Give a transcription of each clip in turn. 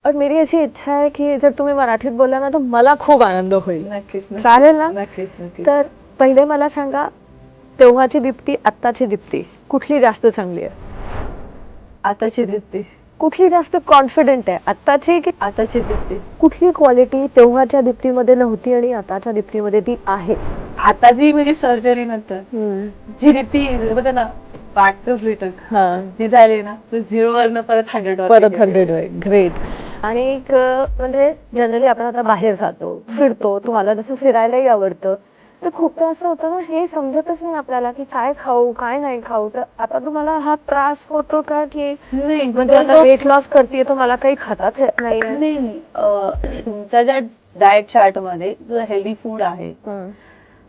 और मेरी अशी इच्छा आहे की जर तुम्ही मराठीत बोलला ना तर मला खूप आनंद होईल. नक्कीच चालेल ना? नक्कीच. तर पहिले मला सांगा, तेव्हाची दीप्ती आत्ताची दीप्ती कुठली जास्त चांगली आहे? आताची दीप्ती. कुठली जास्त कॉन्फिडेंट आहे, आत्ताची की आताची दीप्ती. कुठली क्वालिटी तेव्हाच्या दीप्तीमध्ये नव्हती आणि आताच्या दीप्तीमध्ये ती आहे? आता जी म्हणजे सर्जरी नंतर जी दीप्ती बघा ना, बॅक टू रिटर्न ती झाली ना, तर 0 वरनं परत 100 परत 100 आहे. ग्रेट. आणि एक म्हणजे जनरली आपण आता बाहेर जातो, फिरतो, तुम्हाला जसं फिरायलाही आवडतं, तर खूपदा असं होतं ना, हे समजतच नाही आपल्याला की काय खाऊ काय नाही खाऊ. तर आता तुम्हाला हा त्रास होतो का की नाही म्हणजे आता वेट लॉस करते तर मला काही खाताच येत नाही? नाही तुमच्या ज्या डाएट चार्ट मध्ये जर हेल्दी फूड आहे,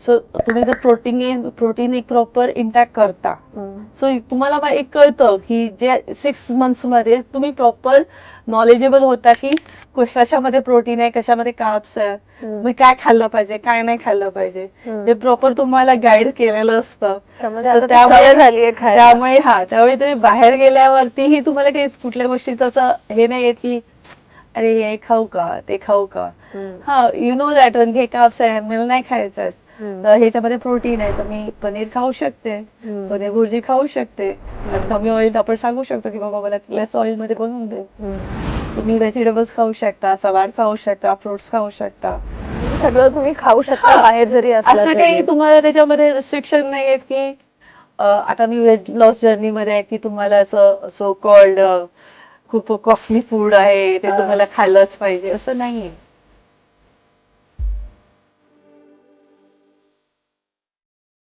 सो तुम्ही जर प्रोटीन एक प्रॉपर इंटॅक्ट करता, सो तुम्हाला एक कळतं की जे 6 मंथ्स मध्ये तुम्ही प्रॉपर नॉलेजेबल होता की कशामध्ये प्रोटीन आहे, कशामध्ये कार्ब्स आहे, तुम्ही काय खाल्लं पाहिजे काय नाही खाल्लं पाहिजे, हे प्रॉपर तुम्हाला गाईड केलेलं असतं. त्यामुळे तुम्ही बाहेर गेल्यावरतीही तुम्हाला काही कुठल्या गोष्टीचं असं हे नाही येत की अरे हे खाऊ का ते खाऊ का. हा यु नो दॅट हे कार्ब्स आहे, मला नाही खायचं. तर ह्याच्यामध्ये प्रोटीन आहे, तर मी पनीर खाऊ शकते, पनीर भुर्जी खाऊ शकते. कमी ऑइल आपण सांगू शकतो की बाबा मला लेस ऑइल मध्ये बनवून दे. तुम्ही व्हेजिटेबल्स खाऊ शकता, सलाड खाऊ शकता, फ्रुट्स खाऊ शकता, सगळं तुम्ही खाऊ शकता बाहेर जरी असलं असं काही तुम्हाला त्याच्यामध्ये रिस्ट्रिक्शन नाही आहेत की आता मी वेट लॉस जर्नी मध्ये आहे की तुम्हाला असं सो कॉल्ड खूप कॉस्टली फूड आहे ते तुम्हाला खाल्लंच पाहिजे असं नाहीये.